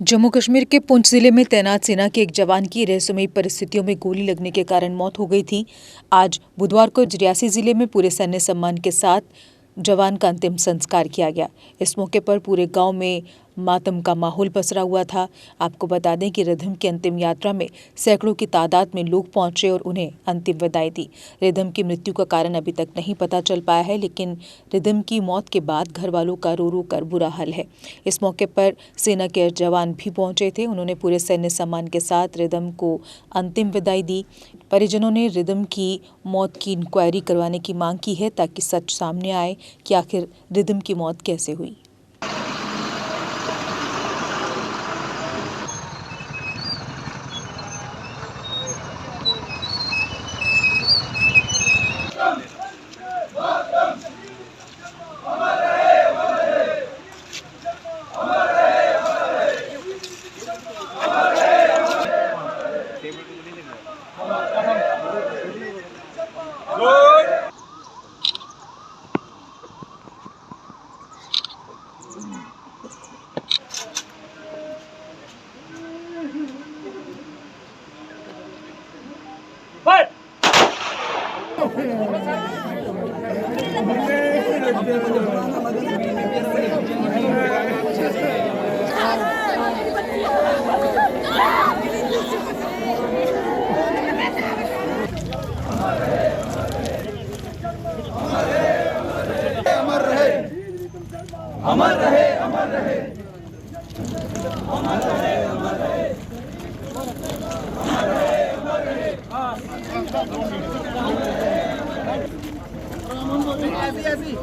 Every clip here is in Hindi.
जम्मू कश्मीर के पुंछ जिले में तैनात सेना के एक जवान की रहस्यमयी परिस्थितियों में गोली लगने के कारण मौत हो गई थी। आज बुधवार को रियासी जिले में पूरे सैन्य सम्मान के साथ जवान का अंतिम संस्कार किया गया। इस मौके पर पूरे गांव में मातम का माहौल पसरा हुआ था। आपको बता दें कि रिधम की अंतिम यात्रा में सैकड़ों की तादाद में लोग पहुंचे और उन्हें अंतिम विदाई दी। रिधम की मृत्यु का कारण अभी तक नहीं पता चल पाया है, लेकिन रिधम की मौत के बाद घर वालों का रो रो कर बुरा हाल है। इस मौके पर सेना के जवान भी पहुंचे थे। उन्होंने पूरे सैन्य सम्मान के साथ रिधम को अंतिम विदाई दी। परिजनों ने रिधम की मौत की इंक्वायरी करवाने की मांग की है ताकि सच सामने आए कि आखिर रिधम की मौत कैसे हुई। अमर रहे, अमर रहे, अमर रहे, अमर रहे, अमर रहे, अमर रहे, ऐसी ऐसी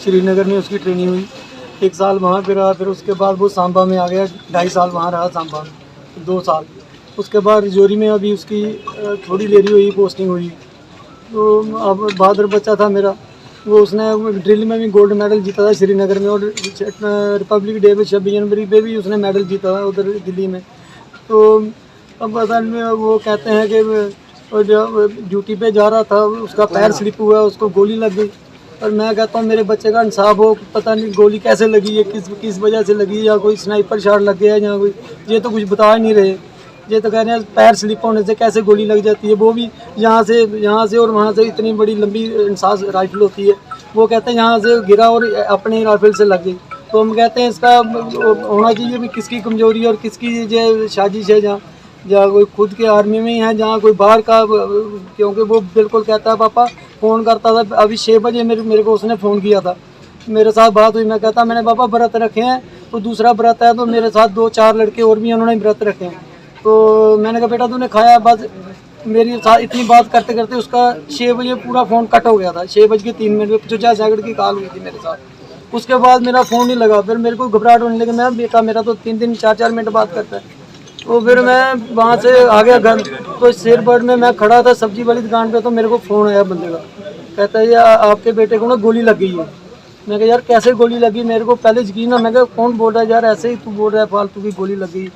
श्रीनगर में उसकी ट्रेनिंग हुई, 1 साल वहाँ पे रहा। फिर उसके बाद वो सांबा में आ गया, 2.5 साल वहाँ रहा सांबा में, 2 साल। उसके बाद रिजौरी में अभी उसकी थोड़ी देरी हुई, पोस्टिंग हुई। तो अब बहादुर बच्चा था मेरा, वो उसने ड्रिल में भी गोल्ड मेडल जीता था श्रीनगर में, और रिपब्लिक डे पे 26 जनवरी पे भी उसने मेडल जीता था उधर दिल्ली में। तो अब पता नहीं, वो कहते हैं कि जब ड्यूटी पे जा रहा था उसका पैर स्लिप हुआ, उसको गोली लग गई। और मैं कहता हूँ मेरे बच्चे का इंसाफ हो, पता नहीं गोली कैसे लगी है, किस वजह से लगी है, या कोई स्नाइपर शॉट लग गया है, या कोई, ये तो कुछ बता नहीं रहे। ये तो कह रहे हैं पैर स्लिप होने से कैसे गोली लग जाती है, वो भी यहाँ से और वहाँ से, इतनी बड़ी लंबी इंसास राइफल होती है। वो कहते हैं यहाँ से गिरा और अपने राइफल से लग गई। तो हम कहते हैं इसका होना चाहिए भी किसकी कमजोरी और किसकी ये साजिश है, जहाँ कोई खुद के आर्मी में ही है, जहाँ कोई बाहर का। क्योंकि वो बिल्कुल कहता है पापा, फ़ोन करता था अभी 6 बजे मेरे को उसने फ़ोन किया था, मेरे साथ बात हुई। मैं कहता मैंने पापा व्रत रखे हैं, तो दूसरा व्रत है, तो मेरे साथ 2-4 लड़के और भी उन्होंने व्रत रखे हैं। तो मैंने कहा बेटा तूने खाया? बस मेरी साथ इतनी बात करते करते उसका 6 बजे पूरा फ़ोन कट हो गया था। 6:03 पे 50 सेकंड की कॉल हुई थी मेरे साथ। उसके बाद मेरा फ़ोन नहीं लगा। फिर मेरे को घबराहट होने लगी। मैं बेटा मेरा तो 3 4 मिनट बात करता है। तो फिर मैं वहाँ से आ गया घर। तो शेरबर्ड में मैं खड़ा था सब्जी वाली दुकान पे, तो मेरे को फ़ोन आया बंदे का, कहता है ये आपके बेटे को ना गोली लग गई है। मैं कहा यार कैसे गोली लगी, मेरे को पहले यकीन ना, मैं कहा कौन बोल रहा है यार, ऐसे ही तू बोल रहा है फालतू की गोली लगी।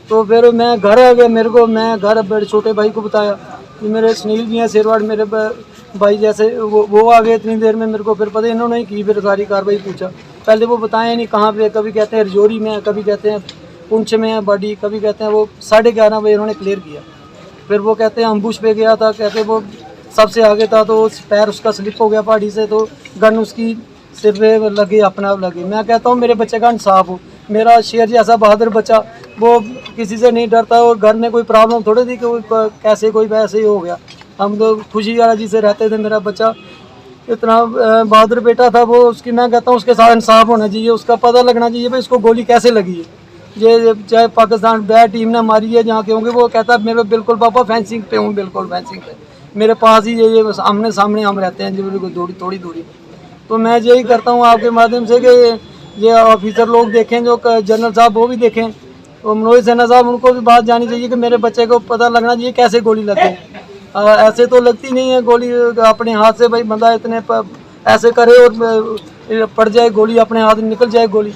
तो फिर मैं घर आ गया, मैं घर बड़े छोटे भाई को बताया कि मेरे सुनील जी हैं शेरवाड़, मेरे भाई जैसे वो आ गए इतनी देर में, मेरे को फिर पता इन्होंने ही की, फिर सारी कार्रवाई पूछा। पहले वो बताए नहीं कहाँ पे, कभी कहते हैं रजौरी में है, कभी कहते हैं पुंछ में है बॉडी, कभी कहते हैं वो 11:30 बजे उन्होंने क्लियर किया। फिर वो कहते हैं अम्बुश पे गया था, कहते वो सबसे आगे था तो पैर उसका स्लिप हो गया पहाड़ी से, तो गन उसकी सिर पे लगी, अपने आप लगी। मैं कहता हूँ मेरे बच्चे का इंसाफ हो, मेरा शेर जैसा बहादुर बच्चा, वो किसी से नहीं डरता, और घर में कोई प्रॉब्लम थोड़ी थी कि कैसे कोई वैसे ही हो गया। हम तो खुशी वाला से रहते थे, मेरा बच्चा इतना बहादुर बेटा था वो, उसकी मैं कहता हूँ उसके साथ इंसाफ होना चाहिए, उसका पता लगना चाहिए भाई इसको गोली कैसे लगी है। ये चाहे पाकिस्तान बैट टीम ने मारी है जहाँ के होंगे, वो कहता है मेरे बिल्कुल पापा फेंसिंग पे हूँ, बिल्कुल फेंसिंग पे, मेरे पास ही ये आमने सामने हम रहते हैं जो थोड़ी दूरी। तो मैं यही करता हूँ आपके माध्यम से कि ये ऑफिसर लोग देखें, जो जनरल साहब वो भी देखें, तो मनोज सिन्हा साहब उनको भी बात जानी चाहिए कि मेरे बच्चे को पता लगना चाहिए कैसे गोली लगे। ऐसे तो लगती नहीं है गोली अपने हाथ से, भाई बंदा इतने ऐसे करे और पड़ जाए गोली, अपने हाथ में निकल जाए गोली।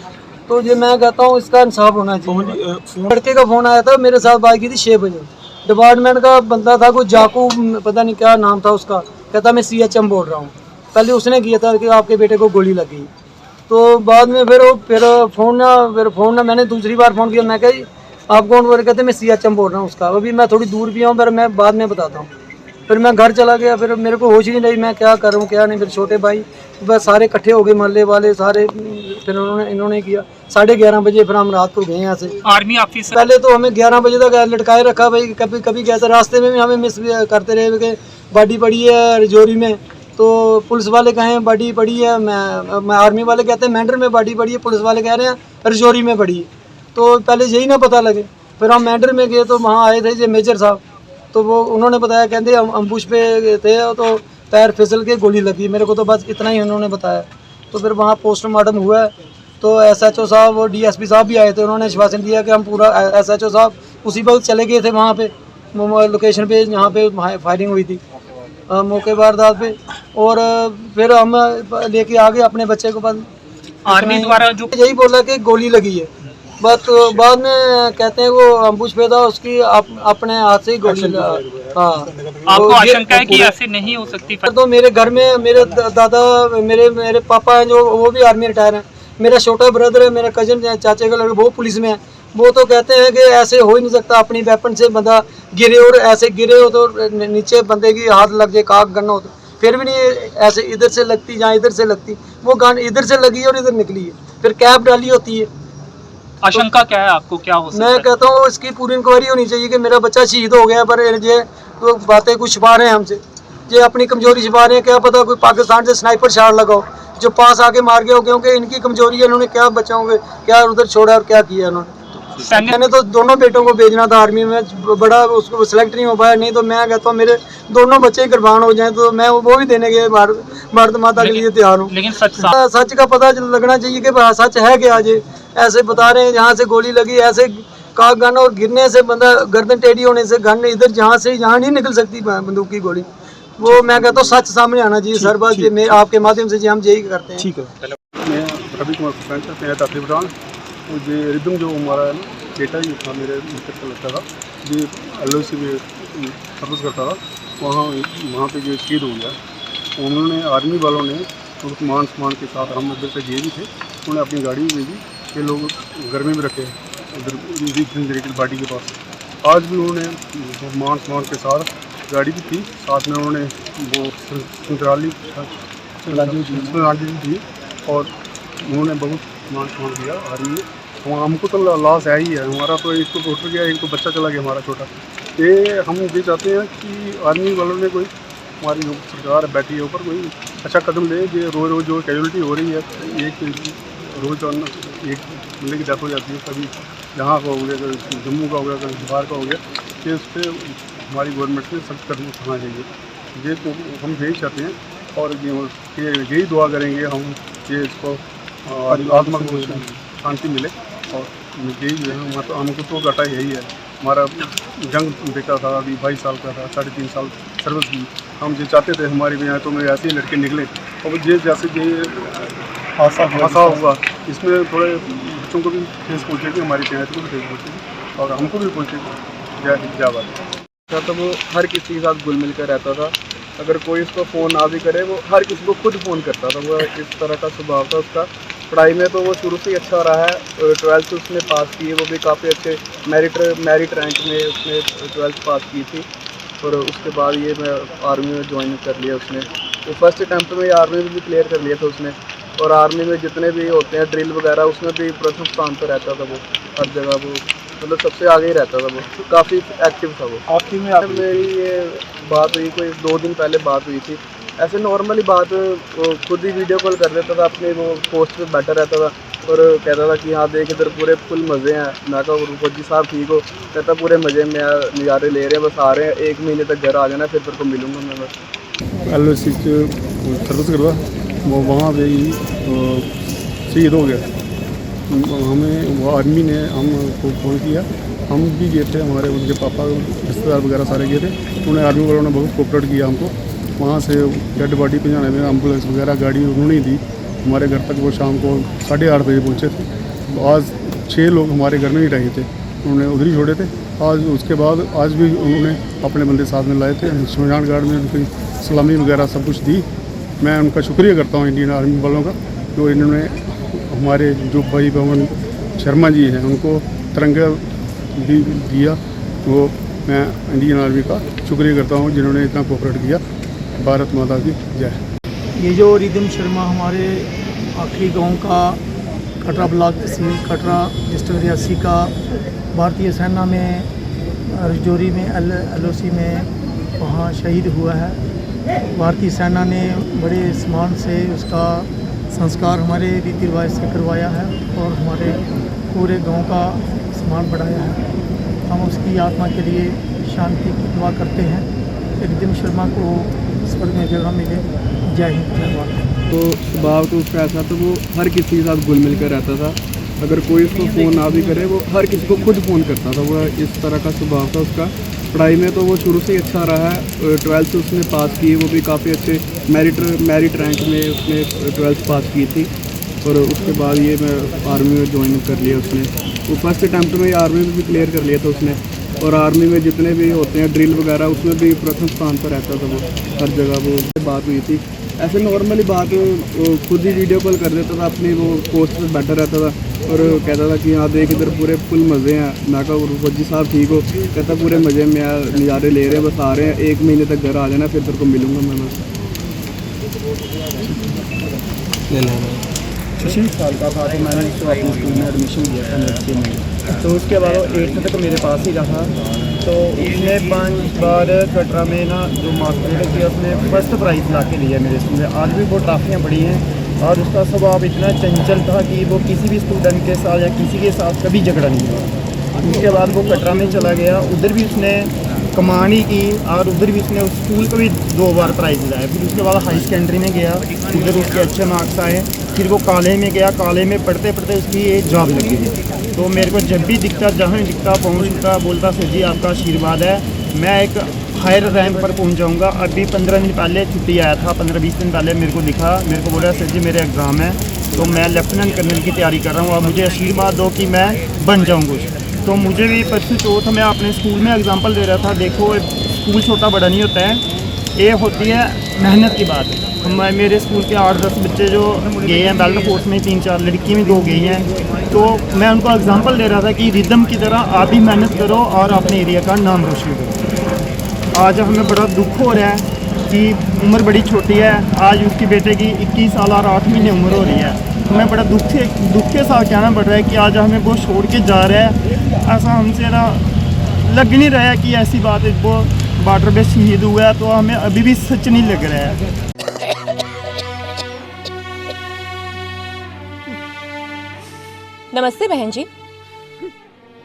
तो ये मैं कहता हूँ इसका इंसाफ होना चाहिए। लड़के का फ़ोन आया था, मेरे साथ बात की थी 6 बजे, डिपार्टमेंट का बंदा था कोई जाकू, पता नहीं क्या नाम था उसका, कहता मैं CHM बोल रहा हूँ। पहले उसने किया था कि आपके बेटे को गोली लगी, तो बाद में फिर फ़ोन ना मैंने दूसरी बार फ़ोन किया, मैं कहा आप कौन बोल रहे, कहते मैं CHM बोल रहा हूँ उसका। अभी मैं थोड़ी दूर भी हूँ, पर मैं बाद में बताता हूँ। फिर मैं घर चला गया, फिर मेरे को होश ही नहीं रही मैं क्या कर रहा हूँ क्या नहीं। फिर छोटे भाई बस सारे इकट्ठे हो गए, मोहल्ले वाले सारे, फिर इन्होंने किया 11:30 बजे, फिर हम रात को गए यहाँ से। आर्मी ऑफिसर पहले तो हमें 11 बजे तक लटकाए रखा भाई, कभी कभी कहते रास्ते में भी हमें मिस करते रहे कि बॉडी पड़ी है रजौरी में, तो पुलिस वाले कहें बॉडी पड़ी है, मैं आर्मी वाले कहते हैं मेंढर में बॉडी पड़ी है, पुलिस वाले कह रहे हैं रजौरी में पड़ी है। तो पहले यही ना पता लगे, फिर हम मेंढर में गए तो वहाँ आए थे जो मेजर साहब, तो वो उन्होंने बताया, कहते हम अम्बुश पे थे तो पैर फिसल के गोली लगी। मेरे को तो बस इतना ही उन्होंने बताया। तो फिर वहाँ पोस्टमार्टम हुआ, तो SHO साहब और DSP साहब भी आए थे, उन्होंने आश्वासन दिया कि हम पूरा, SHO साहब उसी वक्त चले गए थे वहाँ पे लोकेशन पे जहाँ पे फायरिंग हुई थी मौके वारदात पे, और फिर हम लेके आ गए अपने बच्चे को। बस आर्मी द्वारा जो यही बोला कि गोली लगी है, बस बाद में कहते हैं वो अम्बुश पे था, उसकी अपने हाथ से ही गोली। हाँ, आपको आशंका है कि ऐसे नहीं हो सकती? तो मेरे घर में मेरे दादा, मेरे पापा हैं जो वो भी आर्मी रिटायर हैं, मेरा छोटा ब्रदर है, मेरा कजन चाचे का लड़का वो पुलिस में है, वो तो कहते हैं कि ऐसे हो ही नहीं सकता, अपनी वेपन से बंदा गिरे और ऐसे गिरे हो तो नीचे बंदे की हाथ लग जाए, काक गन हो तो फिर भी नहीं ऐसे इधर से लगती जहाँ इधर से लगती, वो गन इधर से लगी और इधर निकली है, फिर कैप डाली होती है। आशंका क्या है आपको, क्या हो सकता है? मैं कहता हूँ इसकी पूरी इंक्वायरी होनी चाहिए कि मेरा बच्चा शहीद हो गया, पर ये तो बातें कुछ छुपा रहे हैं हमसे, ये अपनी कमजोरी छुपा रहे हैं। क्या पता कोई पाकिस्तान से स्नाइपर शॉट लगाओ जो पास आके मार गया हो, क्योंकि इनकी कमजोरी है, इन्होंने क्या बच्चों को क्या उधर छोड़ा और क्या किया इन्होंने। मैंने तो दोनों बेटों को भेजना था आर्मी में, बड़ा उसको सिलेक्ट नहीं हो पाया, नहीं तो मैं कहता हूँ मेरे दोनों बच्चे कुर्बान हो जाएं तो मैं वो भी देने के भारत माता के लिए तैयार हूँ। लेकिन सच का पता लगना चाहिए कि सच है कि आज ऐसे बता रहे हैं जहाँ से गोली लगी, ऐसे काक गन और गिरने से बंदा गर्दन टेढ़ी होने से गन इधर जहाँ से यहाँ नहीं निकल सकती बंदूक की गोली। वो मैं कहता हूँ सच सामने आना चाहिए सर, बस ये आपके माध्यम से हम यही करते हैं। ठीक है। मैं रवि कुमार सरपंच मैं ताकि बताऊँ जो रिदम जो हमारा है ना बेटा ही था, मेरे मित्र का लगता था, जो LOC में सर्विस करता था, वहाँ पे जो शहीद हो गया। उन्होंने आर्मी वालों ने बहुत मान सम्मान के साथ, हम उधर से गए भी थे, उन्होंने अपनी गाड़ी में भेजी, ये लोग घर में भी रखे उधर बाटी के पास। आज भी उन्होंने मान सम्मान के साथ गाड़ी भी थी, साथ में उन्होंने वो संतराली दी और उन्होंने बहुत मान सम्मान दिया आर्मी में। हमको तो लॉस है ही है हमारा, तो एक तो डॉक्टर गया, एक तो बच्चा चला गया हमारा छोटा। ये हम ये चाहते हैं कि आर्मी वालों ने कोई, हमारी जो सरकार बैठी है ऊपर, कोई अच्छा कदम ले। ये रोज़ रोज़ जो कैजुअलिटी हो रही है, एक रोज़ एक बंदे की डेथ हो जाती है, कभी यहाँ का हो गया, कभी जम्मू का हो गया, कभी बिहार का हो गया, ये उस पर हमारी गवर्नमेंट ने सख्त कदम उठाना चाहिए। ये तो हम यही चाहते हैं और यही दुआ करेंगे हम, ये इसको आत्मा को शांति मिले। और यही जो है हमको तो घाटा यही है, हमारा जंग बेटा था, अभी 22 साल का था, 3.5 साल सर्विस की। हम ये चाहते थे हमारे भी यहाँ तो मेरे ऐसे ही लड़के निकले, और ये जैसे ये हादसा हुआ, इसमें थोड़े बच्चों को भी ठेस पहुँचेगी, हमारी पंचायत को भी ठेस पहुँचेगी और हमको भी पहुँचेगी। जय हिंद जय भारत। तो वो हर किसी के साथ घुल मिल कर रहता था। अगर कोई उसको फ़ोन ना भी करे, वो हर किसी को खुद फ़ोन करता था। वो इस तरह का स्वभाव था उसका। पढ़ाई में तो वो शुरू से ही अच्छा रहा है। 12th उसने पास की है, वो भी काफ़ी अच्छे मेरिट रैंक में उसने 12th पास की थी। और उसके बाद ये मैं आर्मी में ज्वाइन कर लिया उसने। तो फर्स्ट अटैम्प्ट में आर्मी में भी क्लियर कर लिया था उसने। और आर्मी में जितने भी होते हैं ड्रिल वगैरह, उसमें भी प्रथम स्थान पर रहता था वो। हर जगह वो मतलब सबसे आगे ही रहता था वो। काफ़ी एक्टिव था वो। आपकी में मेरी ये बात हुई, कोई 2 दिन पहले बात हुई थी। ऐसे नॉर्मली बात, वो खुद ही वीडियो कॉल कर देता था, अपने वो पोस्ट पे बैठा रहता था और कहता था कि हाँ देख इधर पूरे फुल मज़े हैं। मैं कहा फौजी साहब ठीक हो? कहता पूरे मज़े में नज़ारे ले रहे हैं, बस आ रहे हैं, 1 महीने तक घर आ जाना, फिर तेरे को मिलूँगा मैं। बस LOC सर्विस करता वो वहाँ पे ही शहीद हो गया। हमें वो आर्मी ने हमको फ़ोन किया, हम भी गए थे, हमारे उनके पापा रिश्तेदार वगैरह सारे गए थे। उन्होंने आर्मी वालों ने बहुत कोऑपरेट किया हमको। वहाँ से डेड बॉडी पहुँचाने में एम्बुलेंस वगैरह गाड़ी उन्होंने ही दी। हमारे घर तक वो शाम को 8:30 बजे पहुँचे थे। आज 6 लोग हमारे घर में ही रहे थे, उन्होंने उधर ही छोड़े थे। आज उसके बाद आज भी उन्होंने अपने बंदे साथ में लाए थे। शमशान घाट में उनकी सलामी वगैरह सब कुछ दी। मैं उनका शुक्रिया करता हूँ इंडियन आर्मी वालों का, जो इन्होंने हमारे जो भाई पवन शर्मा जी हैं उनको तिरंगा भी दिया। वो मैं इंडियन आर्मी का शुक्रिया करता हूँ जिन्होंने इतना कोऑपरेट किया। भारत माता की जय। ये जो रिदम शर्मा हमारे आखिरी गांव का कटरा ब्लॉक तहसील कटरा डिस्ट्रिक्ट रियासी का भारतीय सेना में रजौरी में LOC में वहाँ शहीद हुआ है। भारतीय सेना ने बड़े सम्मान से उसका संस्कार हमारे रीति रिवाज से करवाया है और हमारे पूरे गांव का सम्मान बढ़ाया है। हम उसकी आत्मा के लिए शांति की दुआ करते हैं। रिदम शर्मा को स्वर्ग में जगह मिले। जय हिंद जय भारत। तो स्वभाव तो उसका ऐसा था, वो हर किसी के साथ घुल मिल कर रहता था। अगर कोई उसको फ़ोन ना भी करे, वो हर किसी को खुद फ़ोन करता था। वो इस तरह का स्वभाव था उसका। पढ़ाई में तो वो शुरू से ही अच्छा रहा है। 12th उसने पास की, वो भी काफ़ी अच्छे मेरिट रैंक में उसने 12th पास की थी। और उसके बाद ये मैं आर्मी में ज्वाइन कर लिया उसने। वो फर्स्ट अटैम्प्ट में आर्मी में भी क्लियर कर लिया था उसने। और आर्मी में जितने भी होते हैं ड्रिल वगैरह, उसमें भी प्रथम स्थान पर रहता था वो। हर जगह वो बात हुई थी। ऐसे नॉर्मली बात, वो खुद ही वीडियो कॉल कर देता था, अपनी वो पोस्ट पे बैठा रहता था और कहता था कि हाँ देख इधर पूरे फुल मज़े हैं। मैं कहा फौजी साहब ठीक हो? कहता पूरे मज़े में नज़ारे ले रहे हैं, बस आ रहे हैं, 1 महीने तक घर आ जाना, फिर तेरे को मिलूँगा मैं। बस 6 साल का था तो मैंने इसको अपने स्कूल में एडमिशन दिया था नर्सरी में। तो उसके बाद वो 8th तक मेरे पास ही रहा। तो उसने 5 बार कटरा में ना जो मार्क्सशीट किया, उसने फर्स्ट प्राइज़ ला के लिया मेरे स्कूल में। आज भी वो ट्रॉफियाँ पड़ी हैं। और उसका स्वभाव इतना चंचल था कि वो किसी भी स्टूडेंट के साथ या किसी के साथ कभी झगड़ा नहीं हुआ। उसके बाद वो कटरा में चला गया, उधर भी उसने कमान ही की और उधर भी उसने उस स्कूल को भी 2 बार प्राइज़ लाया। फिर उसके बाद हाई सेकेंडरी में गया, उधर उसके अच्छे मार्क्स आए। फिर वो कॉलेज में गया, कॉलेज में पढ़ते पढ़ते उसकी एक जॉब लगी। तो मेरे को जब भी दिखता, जहाँ दिखता पहुँचता, बोलता सर जी आपका आशीर्वाद है, मैं एक हायर रैंक पर पहुँच जाऊँगा। अभी 15 दिन पहले छुट्टी आया था, 15-20 दिन पहले मेरे को दिखा, मेरे को बोला सर जी मेरे एग्ज़ाम है, तो मैं लेफ्टिनेंट कर्नल की तैयारी कर रहा हूँ, आप मुझे आशीर्वाद दो कि मैं बन जाऊँ कुछ। तो मुझे भी परसों चौथ मैं अपने स्कूल में एग्जाम्पल दे रहा था। देखो स्कूल छोटा बड़ा नहीं होता है, ये होती है मेहनत की बात। मेरे स्कूल के 8-10 बच्चे जो गए हैं बेल्ट फोर्स में, 3-4 लड़की में 2 गई हैं। तो मैं उनको एग्जांपल दे रहा था कि रिदम की तरह आप भी मेहनत करो और अपने एरिया का नाम रोशन करो। आज हमें बड़ा दुख हो रहा है कि उम्र बड़ी छोटी है। आज उसकी बेटे की 21 साल और 8 महीने उम्र हो रही है। हमें बड़ा दुख के साथ कहना पड़ रहा है कि आज हमें वो छोड़ के जा रहा है। ऐसा हमसे ना लग नहीं रहा है कि ऐसी बात है। वो बॉर्डर पे शहीद हुआ है, तो हमें अभी भी सच नहीं लग रहा है। नमस्ते बहन जी।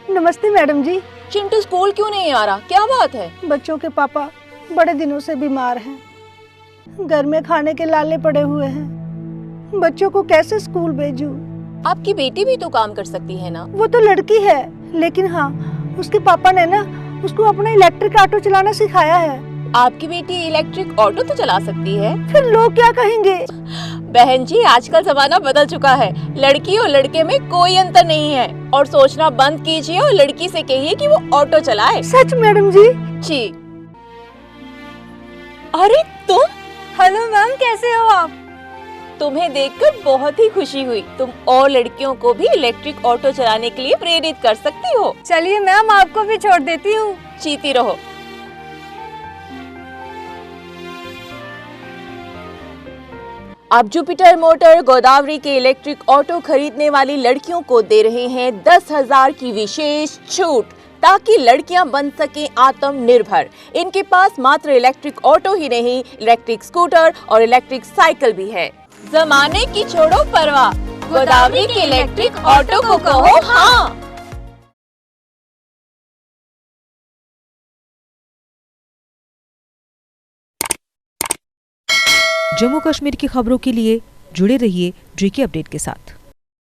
नमस्ते मैडम जी। चिंटू स्कूल क्यों नहीं आ रहा, क्या बात है? बच्चों के पापा बड़े दिनों से बीमार हैं, घर में खाने के लाले पड़े हुए हैं, बच्चों को कैसे स्कूल भेजूं? आपकी बेटी भी तो काम कर सकती है ना। वो तो लड़की है, लेकिन हाँ उसके पापा ने ना उसको अपना इलेक्ट्रिक ऑटो चलाना सिखाया है। आपकी बेटी इलेक्ट्रिक ऑटो तो चला सकती है। फिर लोग क्या कहेंगे? बहन जी, आजकल जमाना बदल चुका है। लड़की और लड़के में कोई अंतर नहीं है। और सोचना बंद कीजिए और लड़की से कहिए कि वो ऑटो चलाए। सच मैडम जी। जी। अरे तुम? हेलो मैम, कैसे हो आप? तुम्हें देखकर बहुत ही खुशी हुई। तुम और लड़कियों को भी इलेक्ट्रिक ऑटो चलाने के लिए प्रेरित कर सकती हो। चलिए मैम, आपको भी छोड़ देती हूँ। जीती रहो। अब जुपिटर मोटर गोदावरी के इलेक्ट्रिक ऑटो खरीदने वाली लड़कियों को दे रहे हैं 10,000 की विशेष छूट, ताकि लड़कियां बन सकें आत्मनिर्भर। इनके पास मात्र इलेक्ट्रिक ऑटो ही नहीं, इलेक्ट्रिक स्कूटर और इलेक्ट्रिक साइकिल भी है। जमाने की छोड़ो परवाह, गोदावरी के इलेक्ट्रिक ऑटो को कहो हाँ। जम्मू कश्मीर की खबरों के लिए जुड़े रहिए JK अपडेट के साथ।